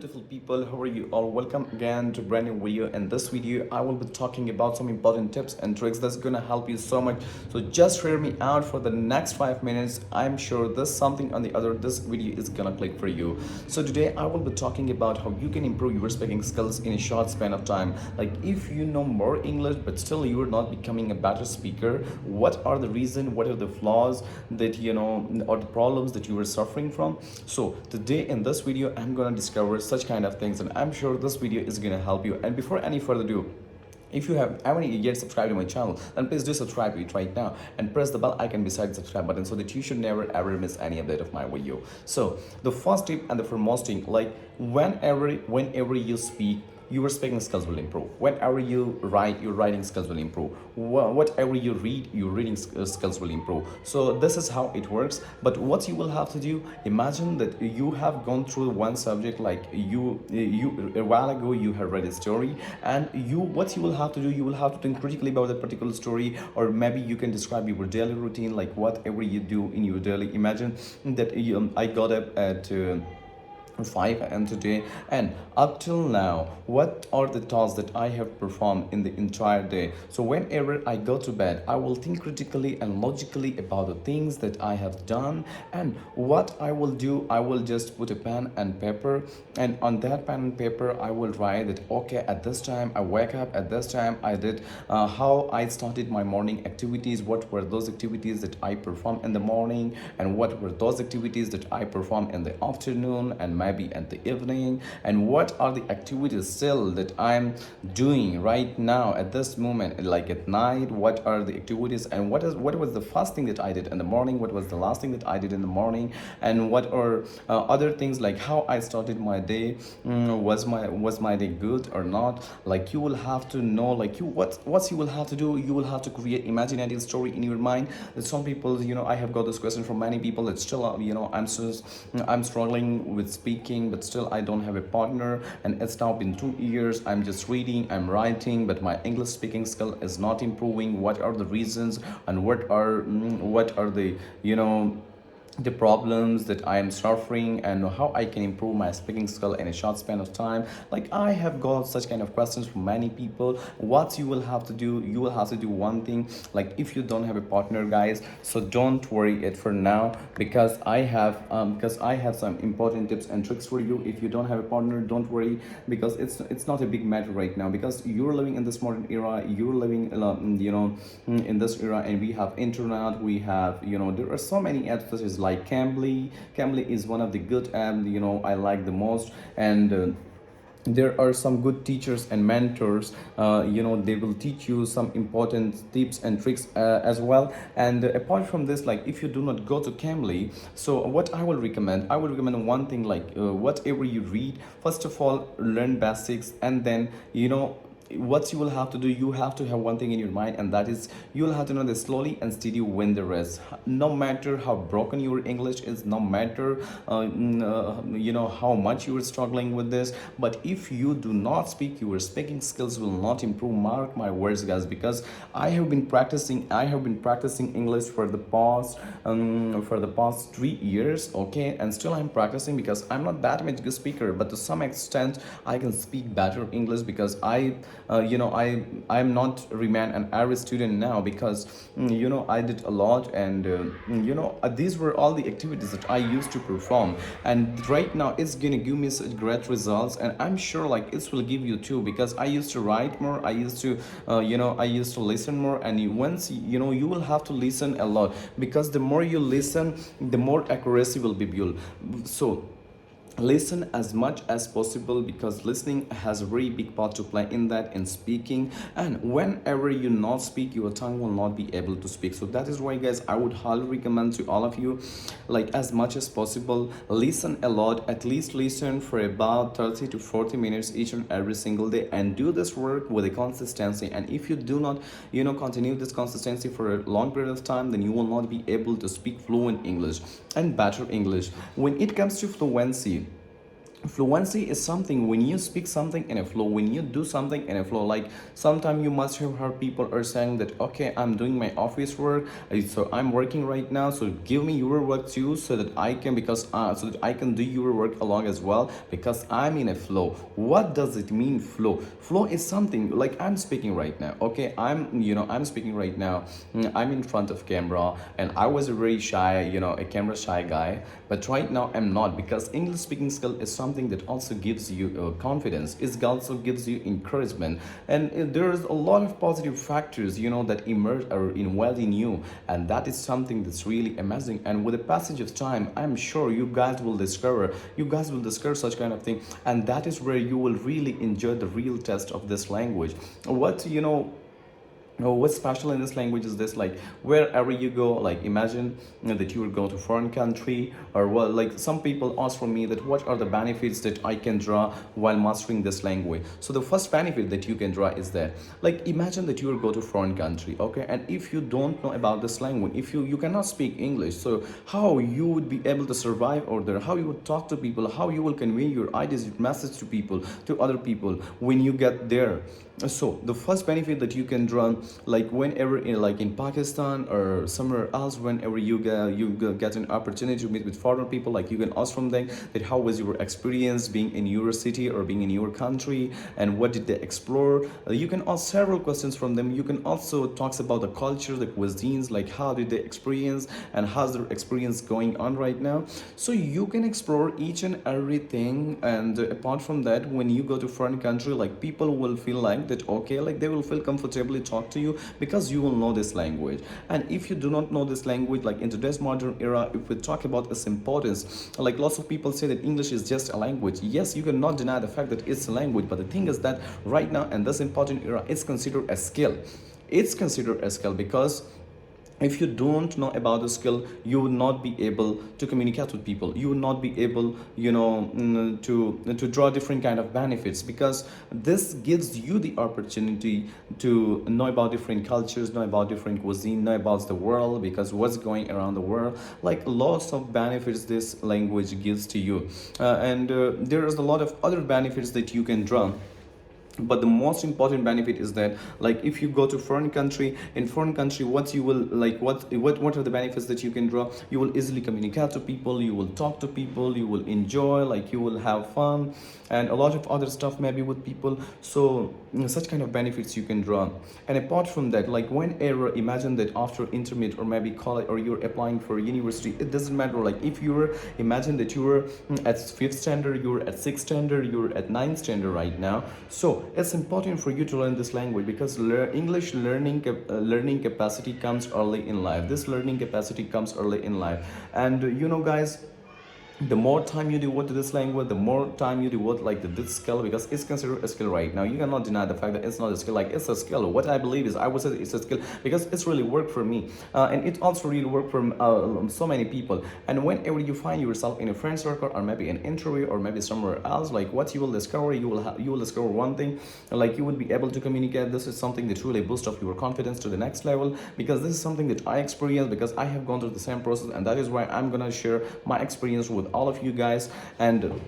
Beautiful people, how are you all? Welcome again to brand new video. In this video I will be talking about some important tips and tricks that's gonna help you so much. So just hear me out for the next 5 minutes. I'm sure there's something on the other this video is gonna click for you. So today I will be talking about how you can improve your speaking skills in a short span of time. Like if you know more English but still you are not becoming a better speaker, what are the reasons, what are the flaws that or the problems that you are suffering from? So today in this video I'm gonna discover such kind of things, and I'm sure this video is gonna help you. And before any further ado, if you have ever yet subscribed to my channel, then please do subscribe it right now and press the bell icon beside the subscribe button so that you should never ever miss any update of my video. So the first tip and the foremost thing, like whenever you speak, your speaking skills will improve. Whenever you write, your writing skills will improve. Whatever you read, your reading skills will improve. So this is how it works. But what you will have to do, imagine that you have gone through one subject, like you a while ago you have read a story, and what you will have to do, you will have to think critically about that particular story, or maybe you can describe your daily routine, like whatever you do in your daily. Imagine that I got up at 5 a.m. today, and up till now what are the tasks that I have performed in the entire day. So whenever I go to bed, I will think critically and logically about the things that I have done, and what I will do, I will just put a pen and paper, and on that pen and paper I will write that okay, at this time I wake up, at this time I did how I started my morning activities, what were those activities that I performed in the morning, and what were those activities that I performed in the afternoon, and maybe at the evening, and what are the activities still that I'm doing right now at this moment, like at night, what are the activities, and what was the first thing that I did in the morning, what was the last thing that I did in the morning, and what are other things, like how I started my day. Was my day good or not? Like you will have to know, like what you will have to do, you will have to create imaginative story in your mind. That some people, I have got this question from many people that still I'm struggling with speaking, but still I don't have a partner, and it's now been 2 years. I'm just reading, I'm writing, but my English speaking skill is not improving. What are the reasons, and what are the problems that I am suffering, and how I can improve my speaking skill in a short span of time? Like I have got such kind of questions from many people. What you will have to do, you will have to do one thing. Like if you don't have a partner, guys, so don't worry it for now, because I have some important tips and tricks for you. If you don't have a partner, don't worry, because it's not a big matter right now, because you're living in this modern era, you're living in this era, and we have internet, we have there are so many apps such as like Cambly is one of the good apps I like the most. And there are some good teachers and mentors. They will teach you some important tips and tricks as well. And apart from this, like if you do not go to Cambly, so what I will recommend one thing, like whatever you read, first of all learn basics, and then what you will have to do, you have to have one thing in your mind, and that is you will have to know that slowly and steady win the race. No matter how broken your English is, no matter how much you are struggling with this, but if you do not speak, your speaking skills will not improve. Mark my words, guys, because I have been practicing English for the past 3 years, okay, and still I'm practicing, because I'm not that much good speaker, but to some extent I can speak better English, because I'm not remain an average student now, because I did a lot, and these were all the activities that I used to perform, and right now it's gonna give me such great results, and I'm sure like it will give you too, because I used to write more, I used to listen more, and once you will have to listen a lot, because the more you listen, the more accuracy will be built. So listen as much as possible, because listening has a very big part to play in that, in speaking. And whenever you not speak, your tongue will not be able to speak. So that is why, guys, I would highly recommend to all of you, like as much as possible, listen a lot. At least listen for about 30 to 40 minutes each and every single day, and do this work with a consistency. And if you do not continue this consistency for a long period of time, then you will not be able to speak fluent English and better English. When it comes to fluency, Fluency is something when you speak something in a flow, when you do something in a flow. Like sometimes you must have heard people are saying that, okay, I'm doing my office work, so I'm working right now, so give me your work too, so that I can, because so that I can do your work along as well, because I'm in a flow. What does it mean, flow? Flow is something like I'm speaking right now, okay, I'm speaking right now. I'm in front of camera, and I was a very shy, a camera shy guy, but right now I'm not, because English speaking skill is something that also gives you confidence. It also gives you encouragement, and there's a lot of positive factors, that emerge or inwell in you, and that is something that's really amazing. And with the passage of time, I'm sure you guys will discover such kind of thing, and that is where you will really enjoy the real test of this language. What you know Oh, what's special in this language is this, like wherever you go, like imagine that you would go to foreign country, or what, like some people ask from me that what are the benefits that I can draw while mastering this language. So the first benefit that you can draw is that, like imagine that you will go to foreign country, okay, and if you don't know about this language, if you cannot speak English, so how you would be able to survive over there, how you would talk to people, how you will convey your ideas, your message to people, to other people when you get there. So the first benefit that you can draw, like whenever in Pakistan or somewhere else, whenever you get an opportunity to meet with foreign people, like you can ask from them that how was your experience being in your city or being in your country, and what did they explore. You can ask several questions from them. You can also talk about the culture, the cuisines, like how did they experience and how's their experience going on right now. So you can explore each and everything. And apart from that, when you go to foreign country, like people will feel like that, okay, like they will feel comfortably talk to you, because you will know this language. And if you do not know this language, like in today's modern era, if we talk about its importance, like lots of people say that English is just a language. Yes, you cannot deny the fact that it's a language, but the thing is that right now in this important era, it's considered a skill. It's considered a skill, because if you don't know about the skill, you will not be able to communicate with people. You will not be able, to draw different kind of benefits, because this gives you the opportunity to know about different cultures, know about different cuisine, know about the world, because what's going around the world, like lots of benefits this language gives to you. And there is a lot of other benefits that you can draw, but the most important benefit is that, like if you go to foreign country, in foreign country, what you will like what are the benefits that you can draw? You will easily communicate to people, you will talk to people, you will enjoy, like you will have fun, and a lot of other stuff maybe with people. So such kind of benefits you can draw. And apart from that, like whenever, imagine that after intermediate or maybe college, or you're applying for university, it doesn't matter, like if you were, imagine that you were at fifth standard, you're at sixth standard, you're at ninth standard right now. So it's important for you to learn this language, because English learning capacity comes early in life. This learning capacity comes early in life. And guys, the more time you devote to this language, the more time you devote like to this skill, because it's considered a skill right now. You cannot deny the fact that it's not a skill. Like it's a skill. What I believe is, I would say it's a skill, because it's really worked for me, and it also really worked for so many people. And whenever you find yourself in a friend circle, or maybe an interview, or maybe somewhere else, like what you will discover, you will discover one thing, like you will be able to communicate. This is something that really boosts up your confidence to the next level, because this is something that I experienced, because I have gone through the same process, and that is why I'm gonna share my experience with all of you guys. And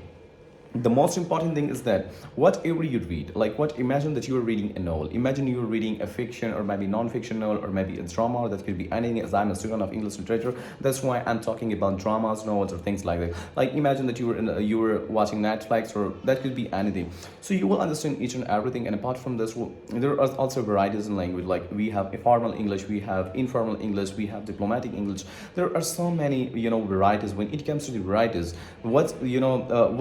the most important thing is that whatever you read, like what, imagine that you are reading a novel, imagine you are reading a fiction or maybe non-fiction novel, or maything a drama, or that could be anything, as I'm a student of English literature. That's why I'm talking about dramas, novels, or things like that. Like imagine that you were watching Netflix, or that could be anything. So you will understand each and everything. And apart from this, there are also varieties in language. Like we have a formal English, we have informal English, we have diplomatic English. There are so many varieties. When it comes to the varieties, well,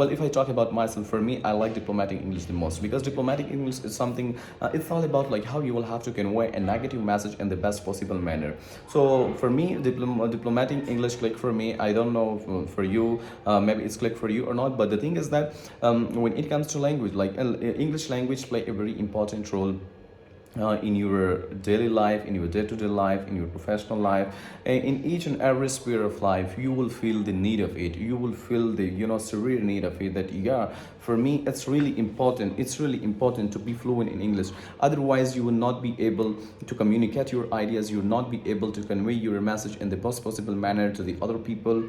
if I talk about myself, for me, I like diplomatic English the most, because diplomatic English is something, it's all about like how you will have to convey a negative message in the best possible manner. So for me, diplomatic English click for me. I don't know for you, maybe it's click for you or not, but the thing is that when it comes to language, like English language play a very important role in your daily life, in your day-to-day life, in your professional life, in each and every sphere of life, you will feel the need of it. You will feel the severe need of it. That yeah, for me, it's really important. It's really important to be fluent in English. Otherwise, you will not be able to communicate your ideas. You will not be able to convey your message in the best possible manner to the other people.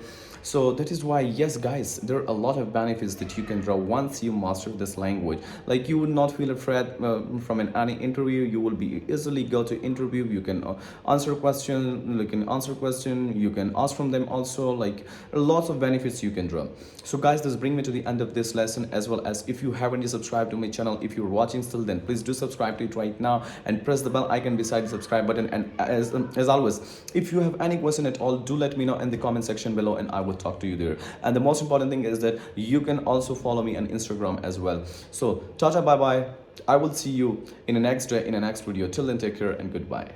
So that is why, yes, guys, there are a lot of benefits that you can draw once you master this language. Like you will not feel afraid from any interview. You will be easily go to interview. You can answer question. You can answer question. You can ask from them also. Like lots of benefits you can draw. So guys, this brings me to the end of this lesson. As well as, if you haven't subscribed to my channel, if you're watching still, then please do subscribe to it right now and press the bell icon beside the subscribe button. And as always, if you have any question at all, do let me know in the comment section below and I will talk to you there. And the most important thing is that you can also follow me on Instagram as well. So tata, bye bye. I will see you in the next day, in the next video. Till then, take care and goodbye.